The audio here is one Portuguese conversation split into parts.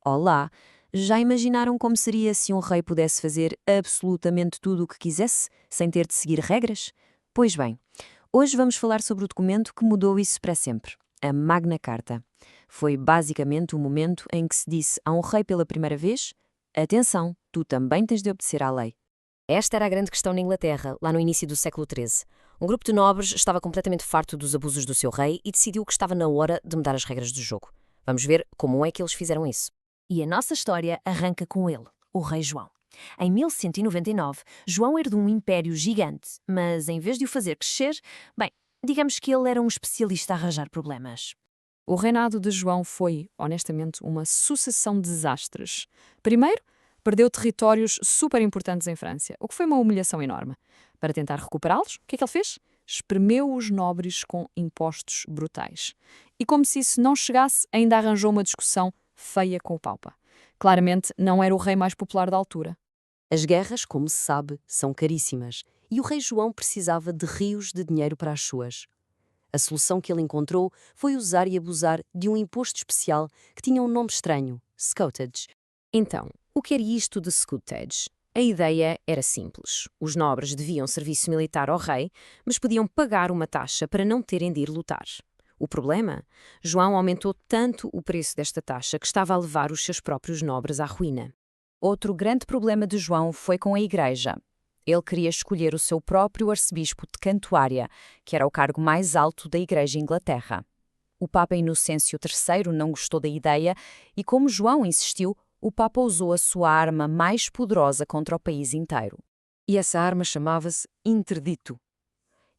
Olá! Já imaginaram como seria se um rei pudesse fazer absolutamente tudo o que quisesse, sem ter de seguir regras? Pois bem, hoje vamos falar sobre o documento que mudou isso para sempre, a Magna Carta. Foi basicamente o momento em que se disse a um rei pela primeira vez: atenção, tu também tens de obedecer à lei. Esta era a grande questão na Inglaterra, lá no início do século XIII. Um grupo de nobres estava completamente farto dos abusos do seu rei e decidiu que estava na hora de mudar as regras do jogo. Vamos ver como é que eles fizeram isso. E a nossa história arranca com ele, o rei João. Em 1199, João herdou um império gigante, mas em vez de o fazer crescer, bem, digamos que ele era um especialista a arranjar problemas. O reinado de João foi, honestamente, uma sucessão de desastres. Primeiro, perdeu territórios super importantes em França, o que foi uma humilhação enorme. Para tentar recuperá-los, o que é que ele fez? Espremeu os nobres com impostos brutais. E como se isso não chegasse, ainda arranjou uma discussão feia com o Papa. Claramente, não era o rei mais popular da altura. As guerras, como se sabe, são caríssimas e o rei João precisava de rios de dinheiro para as suas. A solução que ele encontrou foi usar e abusar de um imposto especial que tinha um nome estranho, scutage. Então, o que era isto de scutage? A ideia era simples. Os nobres deviam serviço militar ao rei, mas podiam pagar uma taxa para não terem de ir lutar. O problema? João aumentou tanto o preço desta taxa que estava a levar os seus próprios nobres à ruína. Outro grande problema de João foi com a Igreja. Ele queria escolher o seu próprio arcebispo de Cantuária, que era o cargo mais alto da Igreja em Inglaterra. O Papa Inocêncio III não gostou da ideia e, como João insistiu, o Papa usou a sua arma mais poderosa contra o país inteiro. E essa arma chamava-se interdito.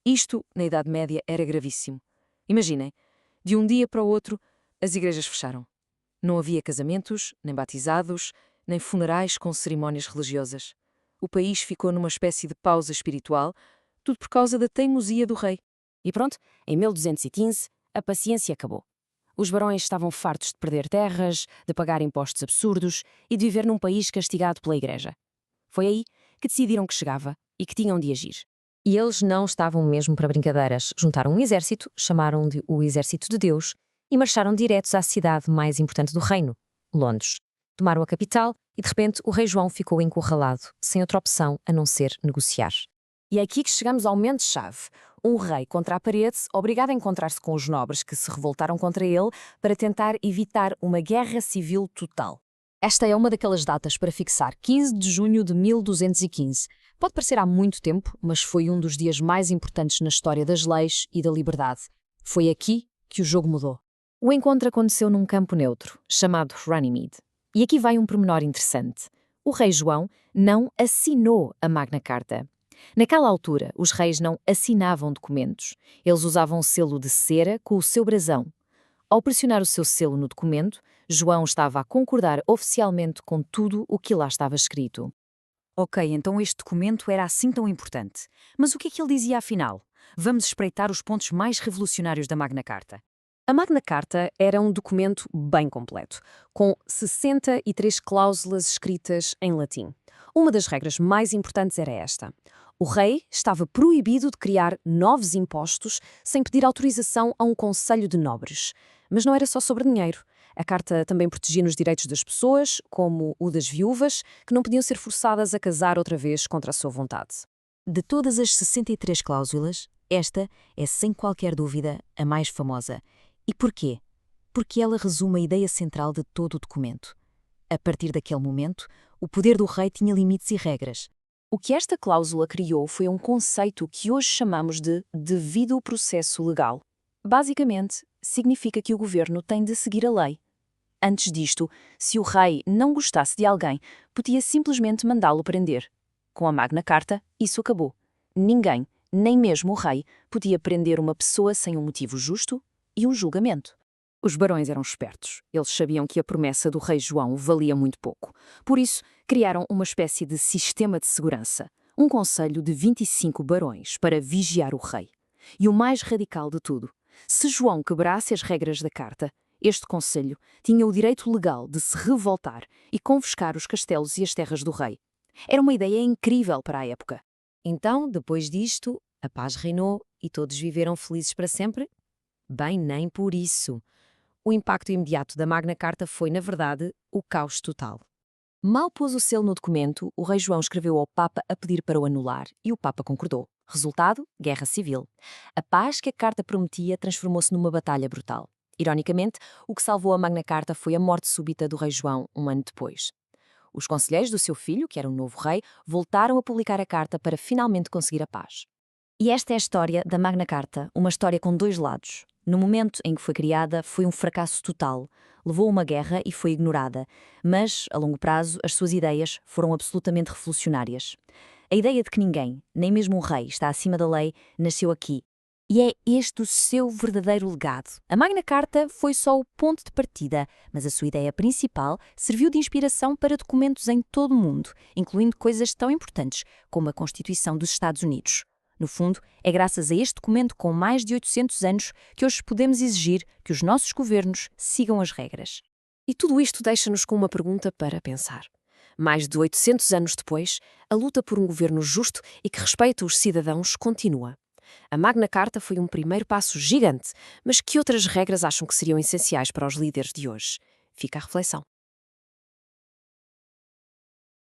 Isto, na Idade Média, era gravíssimo. Imaginem, de um dia para o outro, as igrejas fecharam. Não havia casamentos, nem batizados, nem funerais com cerimónias religiosas. O país ficou numa espécie de pausa espiritual, tudo por causa da teimosia do rei. E pronto, em 1215, a paciência acabou. Os barões estavam fartos de perder terras, de pagar impostos absurdos e de viver num país castigado pela Igreja. Foi aí que decidiram que chegava e que tinham de agir. E eles não estavam mesmo para brincadeiras. Juntaram um exército, chamaram-de o Exército de Deus, e marcharam diretos à cidade mais importante do reino, Londres. Tomaram a capital e, de repente, o rei João ficou encurralado, sem outra opção a não ser negociar. E é aqui que chegamos ao momento-chave. Um rei contra a parede, obrigado a encontrar-se com os nobres que se revoltaram contra ele para tentar evitar uma guerra civil total. Esta é uma daquelas datas para fixar 15 de junho de 1215. Pode parecer há muito tempo, mas foi um dos dias mais importantes na história das leis e da liberdade. Foi aqui que o jogo mudou. O encontro aconteceu num campo neutro, chamado Runnymede. E aqui vai um pormenor interessante. O rei João não assinou a Magna Carta. Naquela altura, os reis não assinavam documentos. Eles usavam um selo de cera com o seu brasão. Ao pressionar o seu selo no documento, João estava a concordar oficialmente com tudo o que lá estava escrito. Ok, então este documento era assim tão importante. Mas o que é que ele dizia afinal? Vamos espreitar os pontos mais revolucionários da Magna Carta. A Magna Carta era um documento bem completo, com 63 cláusulas escritas em latim. Uma das regras mais importantes era esta. O rei estava proibido de criar novos impostos sem pedir autorização a um conselho de nobres. Mas não era só sobre dinheiro. A carta também protegia os direitos das pessoas, como o das viúvas, que não podiam ser forçadas a casar outra vez contra a sua vontade. De todas as 63 cláusulas, esta é, sem qualquer dúvida, a mais famosa. E porquê? Porque ela resume a ideia central de todo o documento. A partir daquele momento, o poder do rei tinha limites e regras. O que esta cláusula criou foi um conceito que hoje chamamos de devido processo legal. Basicamente, significa que o governo tem de seguir a lei. Antes disto, se o rei não gostasse de alguém, podia simplesmente mandá-lo prender. Com a Magna Carta, isso acabou. Ninguém, nem mesmo o rei, podia prender uma pessoa sem um motivo justo e um julgamento. Os barões eram espertos. Eles sabiam que a promessa do rei João valia muito pouco. Por isso, criaram uma espécie de sistema de segurança. Um conselho de 25 barões para vigiar o rei. E o mais radical de tudo, se João quebrasse as regras da carta, este conselho tinha o direito legal de se revoltar e confiscar os castelos e as terras do rei. Era uma ideia incrível para a época. Então, depois disto, a paz reinou e todos viveram felizes para sempre? Bem, nem por isso. O impacto imediato da Magna Carta foi, na verdade, o caos total. Mal pôs o selo no documento, o rei João escreveu ao Papa a pedir para o anular e o Papa concordou. Resultado? Guerra civil. A paz que a Carta prometia transformou-se numa batalha brutal. Ironicamente, o que salvou a Magna Carta foi a morte súbita do rei João um ano depois. Os conselheiros do seu filho, que era o novo rei, voltaram a publicar a carta para finalmente conseguir a paz. E esta é a história da Magna Carta, uma história com dois lados. No momento em que foi criada, foi um fracasso total. Levou a uma guerra e foi ignorada. Mas, a longo prazo, as suas ideias foram absolutamente revolucionárias. A ideia de que ninguém, nem mesmo um rei, está acima da lei, nasceu aqui. E é este o seu verdadeiro legado. A Magna Carta foi só o ponto de partida, mas a sua ideia principal serviu de inspiração para documentos em todo o mundo, incluindo coisas tão importantes como a Constituição dos Estados Unidos. No fundo, é graças a este documento com mais de 800 anos que hoje podemos exigir que os nossos governos sigam as regras. E tudo isto deixa-nos com uma pergunta para pensar. Mais de 800 anos depois, a luta por um governo justo e que respeita os cidadãos continua. A Magna Carta foi um primeiro passo gigante, mas que outras regras acham que seriam essenciais para os líderes de hoje? Fica a reflexão.